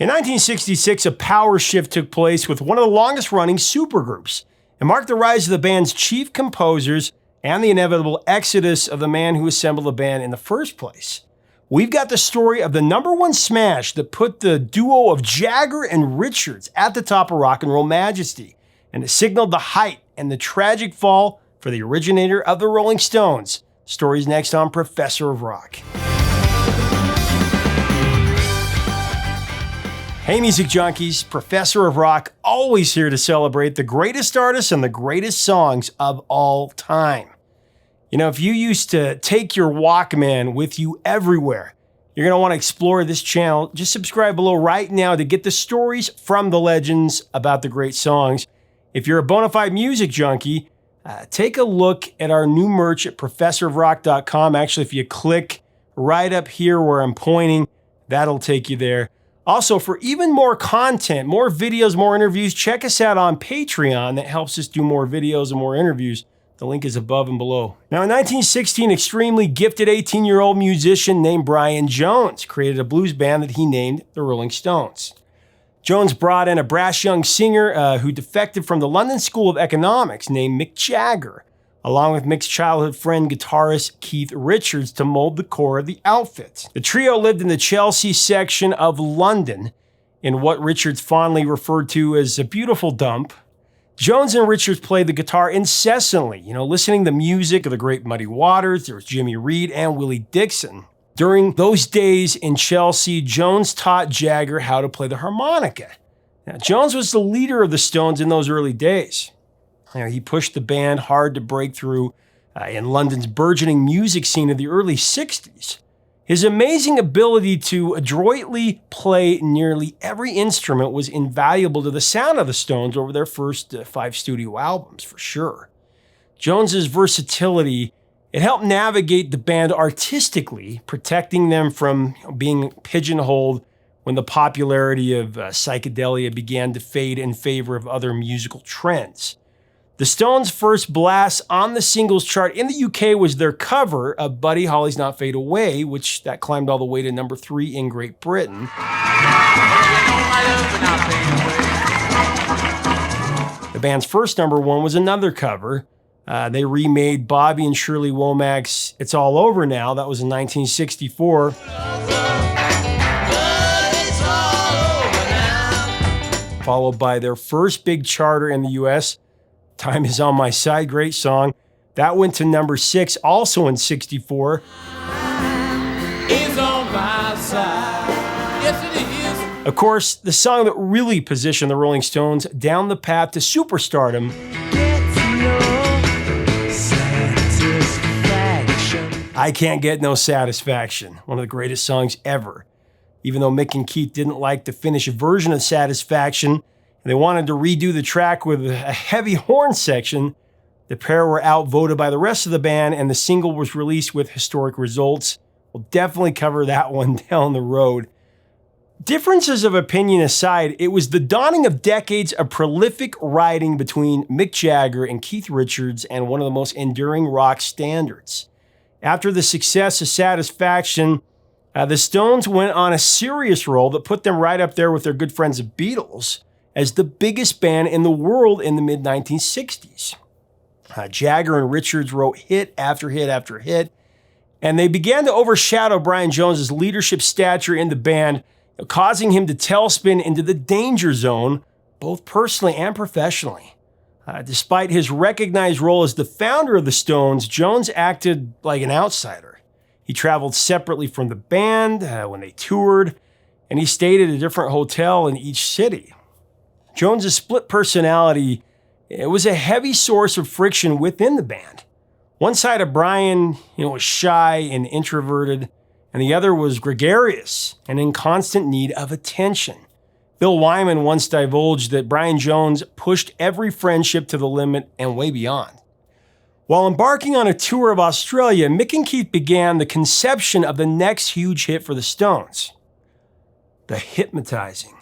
In 1966, a power shift took place with one of the longest-running supergroups and marked the rise of the band's chief composers and the inevitable exodus of the man who assembled the band in the first place. We've got the story of the #1 smash that put the duo of Jagger and Richards at the top of rock and roll majesty, and it signaled the height and the tragic fall for the originator of the Rolling Stones. Stories next on Professor of Rock. Hey music junkies, Professor of Rock, always here to celebrate the greatest artists and the greatest songs of all time. You know, if you used to take your Walkman with you everywhere, you're going to want to explore this channel. Just subscribe below right now to get the stories from the legends about the great songs. If you're a bona fide music junkie, take a look at our new merch at professorofrock.com. Actually, if you click right up here where I'm pointing, that'll take you there. Also, for even more content, more videos, more interviews, check us out on Patreon. That helps us do more videos and more interviews. The link is above and below. Now, in 1916, an extremely gifted 18-year-old musician named Brian Jones created a blues band that he named the Rolling Stones. Jones brought in a brash young singer who defected from the London School of Economics named Mick Jagger, along with Mick's childhood friend guitarist Keith Richards to mold the core of the outfit. The trio lived in the Chelsea section of London in what Richards fondly referred to as a beautiful dump. Jones and Richards played the guitar incessantly, listening to music of the great Muddy Waters. There was Jimmy Reed and Willie Dixon. During those days in Chelsea, Jones taught Jagger how to play the harmonica. Now, Jones was the leader of the Stones in those early days. He pushed the band hard to break through in London's burgeoning music scene of the early 60s. His amazing ability to adroitly play nearly every instrument was invaluable to the sound of the Stones over their first 5 studio albums, for sure. Jones's versatility, it helped navigate the band artistically, protecting them from being pigeonholed when the popularity of psychedelia began to fade in favor of other musical trends. The Stones' first blast on the singles chart in the UK was their cover of Buddy Holly's Not Fade Away, which that climbed all the way to number 3 in Great Britain. The band's first #1 was another cover. They remade Bobby and Shirley Womack's It's All Over Now. That was in 1964. Followed by their first big charter in the US, Time Is On My Side, great song. That went to number 6, also in 64. It's on my side. Yes, it is. Of course, the song that really positioned the Rolling Stones down the path to superstardom. I Can't Get No Satisfaction, one of the greatest songs ever. Even though Mick and Keith didn't like the finished version of Satisfaction, and they wanted to redo the track with a heavy horn section, the pair were outvoted by the rest of the band, and the single was released with historic results. We'll definitely cover that one down the road. Differences of opinion aside, it was the dawning of decades of prolific writing between Mick Jagger and Keith Richards, and one of the most enduring rock standards. After the success of Satisfaction, the Stones went on a serious roll that put them right up there with their good friends the Beatles as the biggest band in the world in the mid-1960s. Jagger and Richards wrote hit after hit after hit, and they began to overshadow Brian Jones's leadership stature in the band, causing him to tailspin into the danger zone, both personally and professionally. Despite his recognized role as the founder of the Stones, Jones acted like an outsider. He traveled separately from the band when they toured, and he stayed at a different hotel in each city. Jones's split personality, it was a heavy source of friction within the band. One side of Brian, was shy and introverted, and the other was gregarious and in constant need of attention. Bill Wyman once divulged that Brian Jones pushed every friendship to the limit and way beyond. While embarking on a tour of Australia, Mick and Keith began the conception of the next huge hit for the Stones, the hypnotizing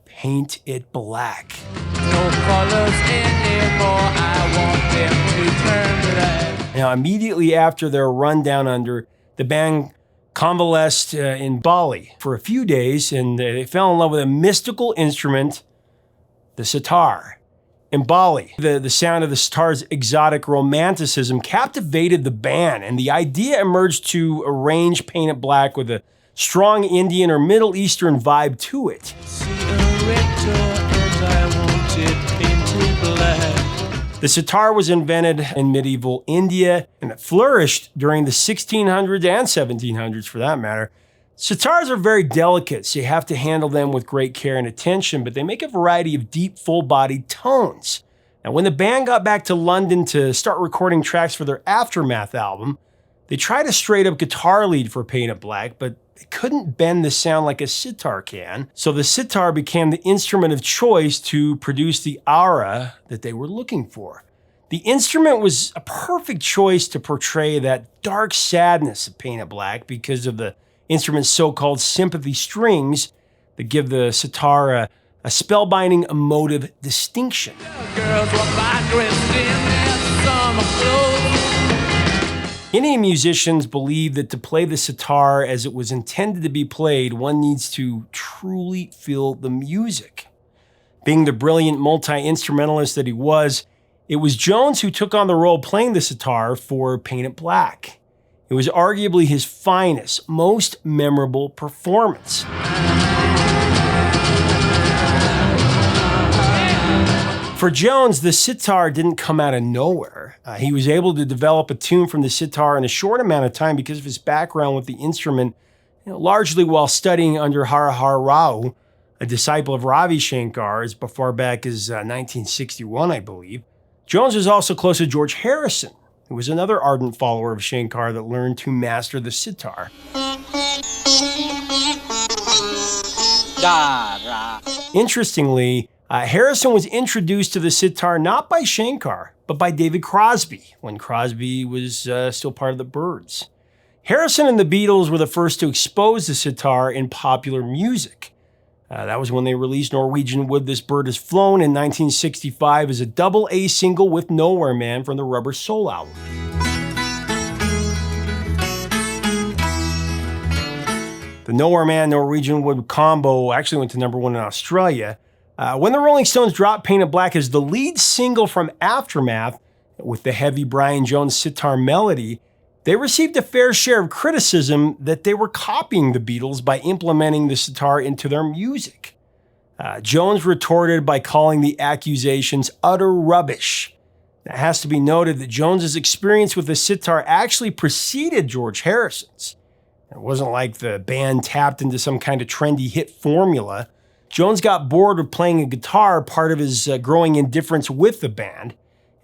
Paint It Black. No colors anymore, I want them to turn black. Now, immediately after their run down under, the band convalesced in Bali for a few days, and they fell in love with a mystical instrument, the sitar. In Bali, the sound of the sitar's exotic romanticism captivated the band, and the idea emerged to arrange Paint It Black with a strong Indian or Middle Eastern vibe to it. The sitar was invented in medieval India, and it flourished during the 1600s and 1700s for that matter. Sitars are very delicate, so you have to handle them with great care and attention, but they make a variety of deep, full-bodied tones. Now, when the band got back to London to start recording tracks for their Aftermath album, they tried a straight-up guitar lead for Paint It Black, but they couldn't bend the sound like a sitar can, so the sitar became the instrument of choice to produce the aura that they were looking for. The instrument was a perfect choice to portray that dark sadness of Paint It Black because of the instrument's so-called sympathy strings that give the sitar a spellbinding emotive distinction. Indian musicians believe that to play the sitar as it was intended to be played, one needs to truly feel the music. Being the brilliant multi-instrumentalist that he was, it was Jones who took on the role playing the sitar for Paint It Black. It was arguably his finest, most memorable performance. For Jones, the sitar didn't come out of nowhere. He was able to develop a tune from the sitar in a short amount of time because of his background with the instrument, largely while studying under Har Har Rao, a disciple of Ravi Shankar, as far back as 1961, I believe. Jones was also close to George Harrison, who was another ardent follower of Shankar that learned to master the sitar. Interestingly, Harrison was introduced to the sitar not by Shankar, but by David Crosby, when Crosby was still part of the Byrds. Harrison and the Beatles were the first to expose the sitar in popular music. That was when they released Norwegian Wood This Bird Has Flown in 1965 as a double A single with Nowhere Man from the Rubber Soul album. The Nowhere Man Norwegian Wood combo actually went to #1 in Australia. When the Rolling Stones dropped Paint It Black as the lead single from Aftermath, with the heavy Brian Jones sitar melody, they received a fair share of criticism that they were copying the Beatles by implementing the sitar into their music. Jones retorted by calling the accusations utter rubbish. It has to be noted that Jones's experience with the sitar actually preceded George Harrison's. It wasn't like the band tapped into some kind of trendy hit formula. Jones got bored of playing a guitar, part of his growing indifference with the band,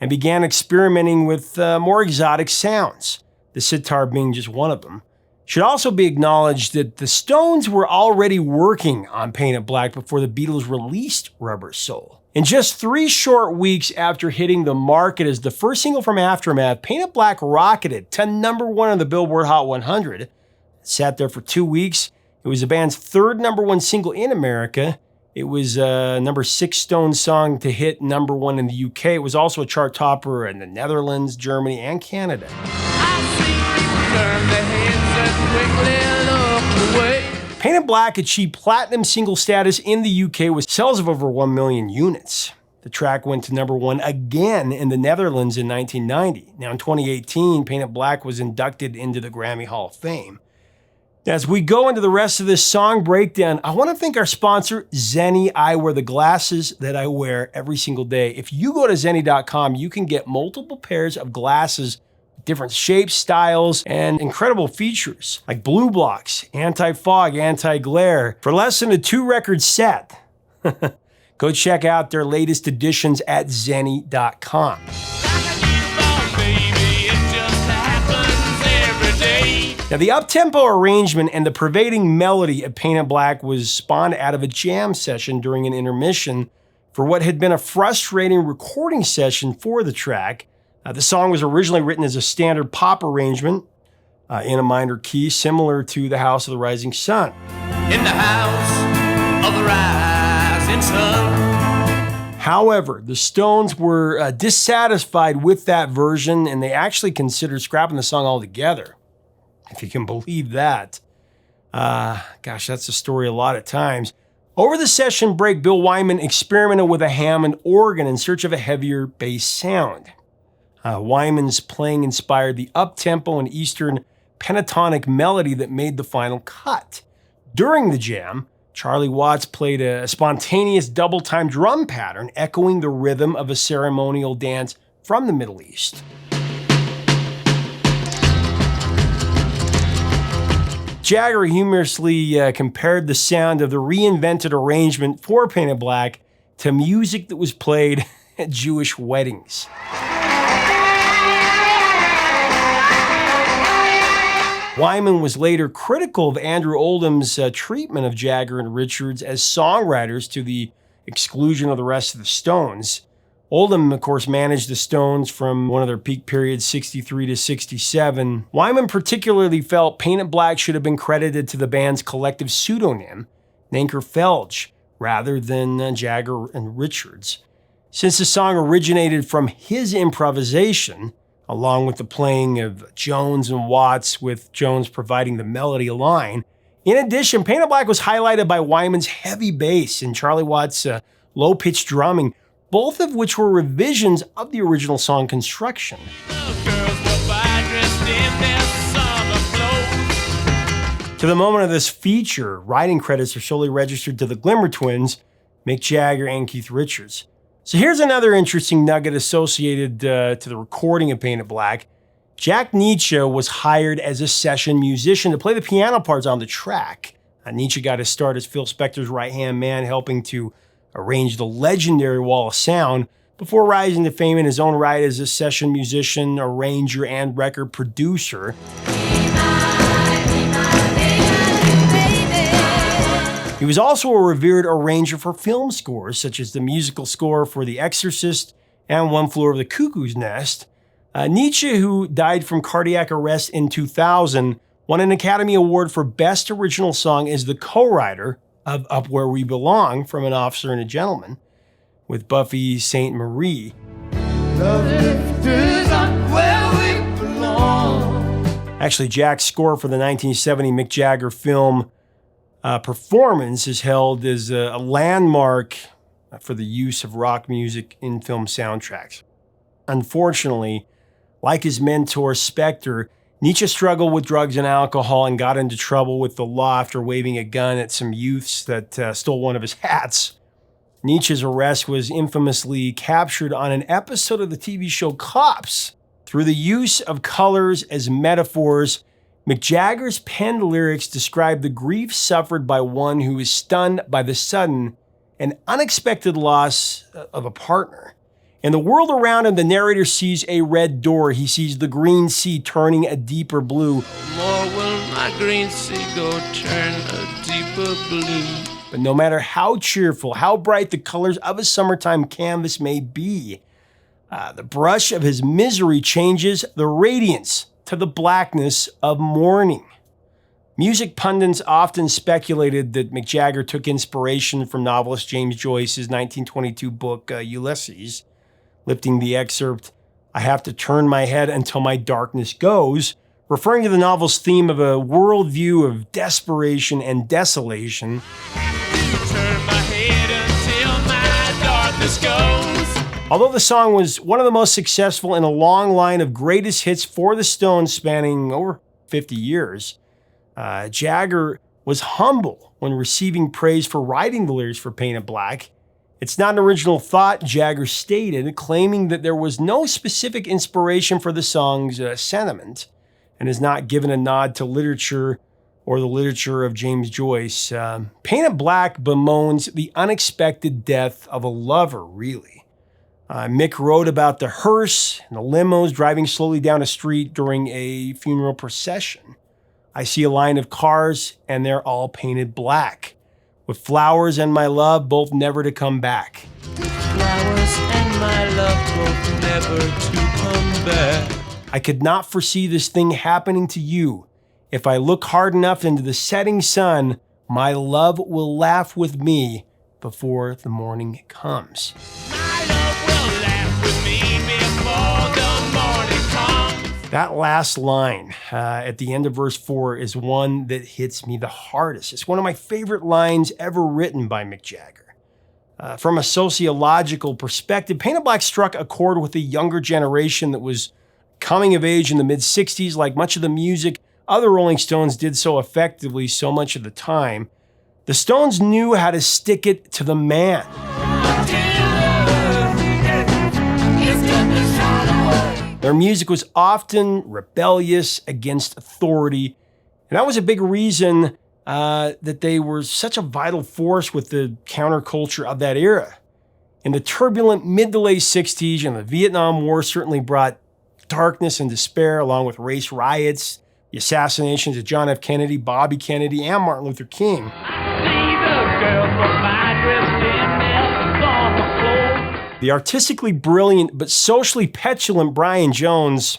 and began experimenting with more exotic sounds, the sitar being just one of them. It should also be acknowledged that the Stones were already working on Paint It Black before the Beatles released Rubber Soul. In just 3 short weeks after hitting the market as the first single from Aftermath, Paint It Black rocketed to #1 on the Billboard Hot 100. It sat there for 2 weeks. It was the band's 3rd #1 single in America. It was a #6 Stones song to hit #1 in the UK. It was also a chart topper in the Netherlands, Germany, and Canada. Paint It Black achieved platinum single status in the UK with sales of over 1 million units. The track went to #1 again in the Netherlands in 1990. Now in 2018, Paint It Black was inducted into the Grammy Hall of Fame. As we go into the rest of this song breakdown, I want to thank our sponsor, Zenni Eyewear, the glasses that I wear every single day. If you go to Zenni.com, you can get multiple pairs of glasses, different shapes, styles, and incredible features like blue blocks, anti-fog, anti-glare for less than a 2-record set. Go check out their latest editions at Zenni.com. Now, the up-tempo arrangement and the pervading melody of Paint It Black was spawned out of a jam session during an intermission for what had been a frustrating recording session for the track. The song was originally written as a standard pop arrangement in a minor key, similar to The House of the Rising Sun. In the house of the rising sun. However, the Stones were dissatisfied with that version, and they actually considered scrapping the song altogether, if you can believe that. Gosh, that's a story a lot of times. Over the session break, Bill Wyman experimented with a Hammond organ in search of a heavier bass sound. Wyman's playing inspired the up-tempo and Eastern pentatonic melody that made the final cut. During the jam, Charlie Watts played a spontaneous double-time drum pattern echoing the rhythm of a ceremonial dance from the Middle East. Jagger humorously compared the sound of the reinvented arrangement for Painted Black to music that was played at Jewish weddings. Wyman was later critical of Andrew Oldham's treatment of Jagger and Richards as songwriters to the exclusion of the rest of the Stones. Oldham, of course, managed the Stones from one of their peak periods, 63 to 67. Wyman particularly felt Painted Black should have been credited to the band's collective pseudonym, Nanker Felge, rather than Jagger and Richards. Since the song originated from his improvisation, along with the playing of Jones and Watts, with Jones providing the melody line. In addition, Painted Black was highlighted by Wyman's heavy bass and Charlie Watts' low-pitched drumming, both of which were revisions of the original song construction. To the moment of this feature, writing credits are solely registered to the Glimmer Twins, Mick Jagger and Keith Richards. So here's another interesting nugget associated to the recording of Painted Black. Jack Nietzsche was hired as a session musician to play the piano parts on the track. Nietzsche got his start as Phil Spector's right-hand man, helping to arrange the legendary Wall of Sound, before rising to fame in his own right as a session musician, arranger, and record producer. He was also a revered arranger for film scores, such as the musical score for The Exorcist and One Flew Over the Cuckoo's Nest. Nietzsche, who died from cardiac arrest in 2000, won an Academy Award for Best Original Song as the co-writer of Up Where We Belong from An Officer and a Gentleman with Buffy St. Marie. Actually, Jack's score for the 1970 Mick Jagger film performance is held as a landmark for the use of rock music in film soundtracks. Unfortunately, like his mentor Spector, Nietzsche struggled with drugs and alcohol and got into trouble with the law after waving a gun at some youths that stole one of his hats. Nietzsche's arrest was infamously captured on an episode of the TV show Cops. Through the use of colors as metaphors, Mick Jagger's penned lyrics describe the grief suffered by one who is stunned by the sudden and unexpected loss of a partner. In the world around him, the narrator sees a red door. He sees the green sea turning a deeper blue. More will my green sea go turn a deeper blue. But no matter how cheerful, how bright the colors of a summertime canvas may be, the brush of his misery changes the radiance to the blackness of mourning. Music pundits often speculated that Mick Jagger took inspiration from novelist James Joyce's 1922 book, Ulysses, lifting the excerpt, "I have to turn my head until my darkness goes," referring to the novel's theme of a worldview of desperation and desolation. Turn my head until my darkness goes. Although the song was one of the most successful in a long line of greatest hits for the Stones spanning over 50 years, Jagger was humble when receiving praise for writing the lyrics for Painted Black. It's not an original thought, Jagger stated, claiming that there was no specific inspiration for the song's sentiment, and is not given a nod to literature or the literature of James Joyce. Painted Black bemoans the unexpected death of a lover, really. Mick wrote about the hearse and the limos driving slowly down a street during a funeral procession. I see a line of cars, and they're all painted black, with flowers and my love both never to come back. Flowers and my love both never to come back. I could not foresee this thing happening to you. If I look hard enough into the setting sun, my love will laugh with me before the morning comes. My love will laugh with me before the morning comes. That last line at the end of verse 4 is one that hits me the hardest. It's one of my favorite lines ever written by Mick Jagger. From a sociological perspective, Painted Black struck a chord with the younger generation that was coming of age in the mid-60s. Like much of the music other Rolling Stones did so effectively so much of the time, the Stones knew how to stick it to the man. Their music was often rebellious against authority, and that was a big reason that they were such a vital force with the counterculture of that era. In the turbulent mid to late 60s, and the Vietnam War certainly brought darkness and despair, along with race riots, the assassinations of John F. Kennedy, Bobby Kennedy, and Martin Luther King. The artistically brilliant but socially petulant Brian Jones,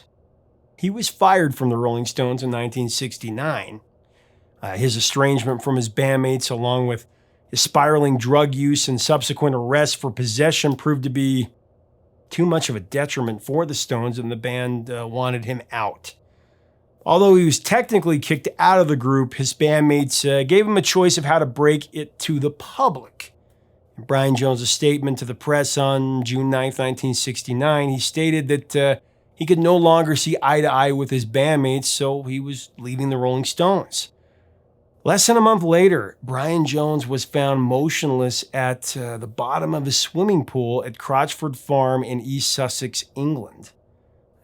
he was fired from the Rolling Stones in 1969. His estrangement from his bandmates, along with his spiraling drug use and subsequent arrest for possession, proved to be too much of a detriment for the Stones, and the band wanted him out. Although he was technically kicked out of the group, his bandmates gave him a choice of how to break it to the public. In Brian Jones' statement to the press on June 9, 1969, he stated that he could no longer see eye to eye with his bandmates, so he was leaving the Rolling Stones. Less than a month later, Brian Jones was found motionless at the bottom of a swimming pool at Crotchford Farm in East Sussex, England.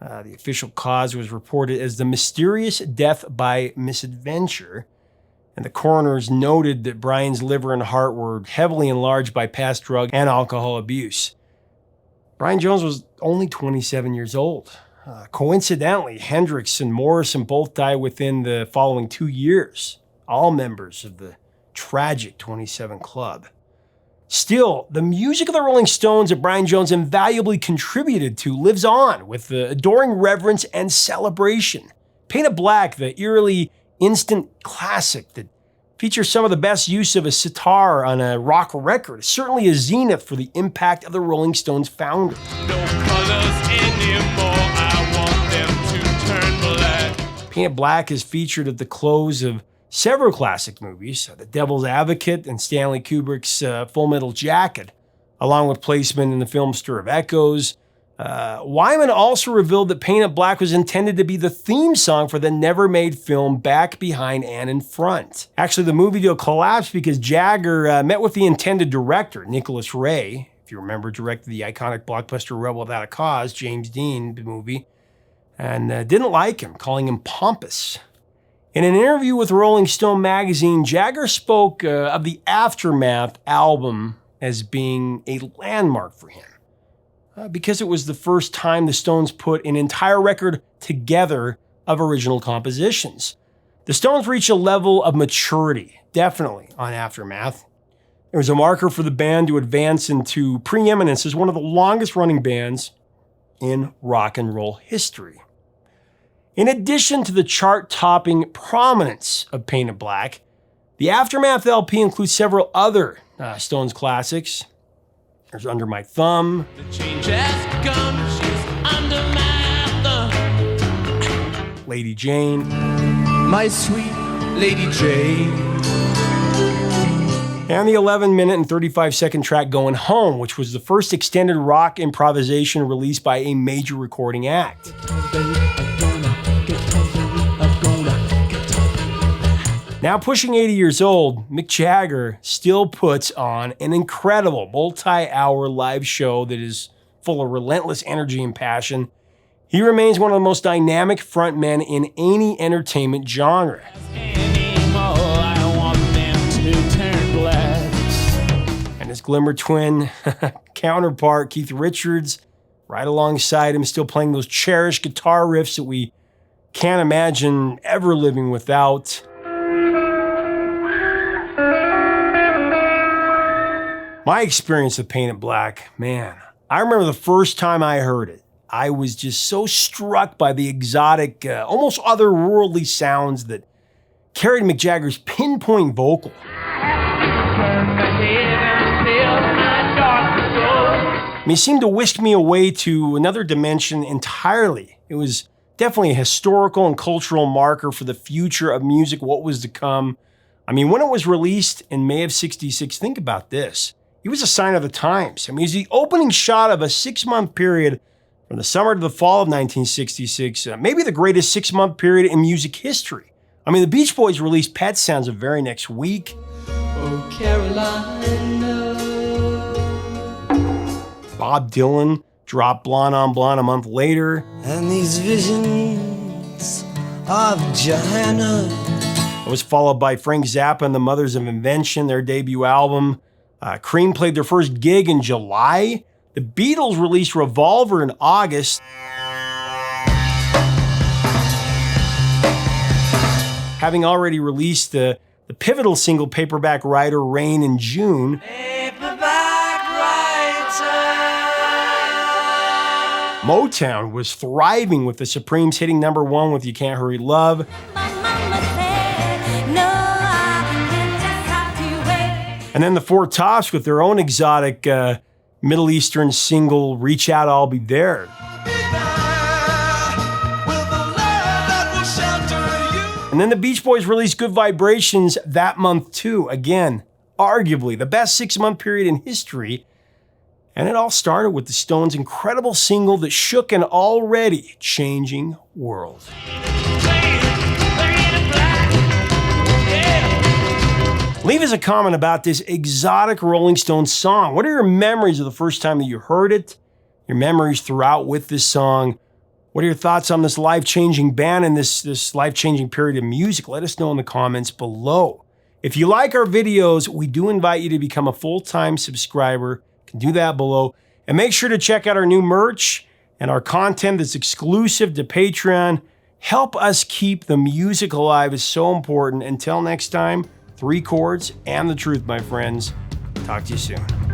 The official cause was reported as the mysterious death by misadventure, and the coroners noted that Brian's liver and heart were heavily enlarged by past drug and alcohol abuse. Brian Jones was only 27 years old. Coincidentally, Hendrix and Morrison both died within the following 2 years, all members of the tragic 27 Club. Still, the music of the Rolling Stones that Brian Jones invaluably contributed to lives on with the adoring reverence and celebration. Painted Black, the eerily instant classic that features some of the best use of a sitar on a rock record, is certainly a zenith for the impact of the Rolling Stones founder. No colors anymore, I want them to turn black. Painted Black is featured at the close of several classic movies, The Devil's Advocate and Stanley Kubrick's Full Metal Jacket, along with placement in the film Stir of Echoes. Wyman also revealed that Painted Black was intended to be the theme song for the never-made film Back Behind and in Front. Actually, the movie deal collapsed because Jagger met with the intended director, Nicholas Ray, if you remember, directed the iconic blockbuster Rebel Without a Cause, James Dean movie, and didn't like him, calling him pompous. In an interview with Rolling Stone magazine, Jagger spoke of the Aftermath album as being a landmark for him, because it was the first time the Stones put an entire record together of original compositions. The Stones reached a level of maturity, definitely, on Aftermath. It was a marker for the band to advance into preeminence as one of the longest-running bands in rock and roll history. In addition to the chart-topping prominence of Painted Black, the Aftermath LP includes several other Stones classics. There's Under My Thumb, The change has come, she's under my thumb. Lady Jane, My sweet Lady Jane. and the 11-minute and 35-second track Going Home, which was the first extended rock improvisation released by a major recording act. Now pushing 80 years old, Mick Jagger still puts on an incredible multi-hour live show that is full of relentless energy and passion. He remains one of the most dynamic frontmen in any entertainment genre. And his Glimmer twin counterpart, Keith Richards, right alongside him, still playing those cherished guitar riffs that we can't imagine ever living without. My experience of Painted Black, man, I remember the first time I heard it. I was just so struck by the exotic, almost otherworldly sounds that carried Mick Jagger's pinpoint vocal. I mean, it seemed to whisk me away to another dimension entirely. It was Definitely a historical and cultural marker for the future of music, what was to come. I mean, when it was released in May of '66, think about this. It was a sign of the times. I mean, it was the opening shot of a 6-month period from the summer to the fall of 1966, maybe the greatest 6-month period in music history. I mean, the Beach Boys released Pet Sounds the very next week. Oh, Carolina. Bob Dylan dropped Blonde on Blonde a month later. And these visions of Johanna. It was followed by Frank Zappa and the Mothers of Invention, their debut album. Cream played their first gig in July. The Beatles released Revolver in August. Having already released the pivotal single Paperback Writer, Rain, in June. Motown was thriving with the Supremes hitting #1 with You Can't Hurry Love. And then the Four Tops with their own exotic Middle Eastern single, Reach Out, I'll Be There. And then the Beach Boys released Good Vibrations that month too. Again, arguably the best 6-month period in history. And it all started with the Stones' incredible single that shook an already changing world. Leave us a comment about this exotic Rolling Stones song. What are your memories of the first time that you heard it? Your memories throughout with this song? What are your thoughts on this life-changing band and this life-changing period of music? Let us know in the comments below. If you like our videos, we do invite you to become a full-time subscriber. You can do that below. And make sure to check out our new merch and our content that's exclusive to Patreon. Help us keep the music alive is so important. Until next time, 3 chords and the truth, my friends. Talk to you soon.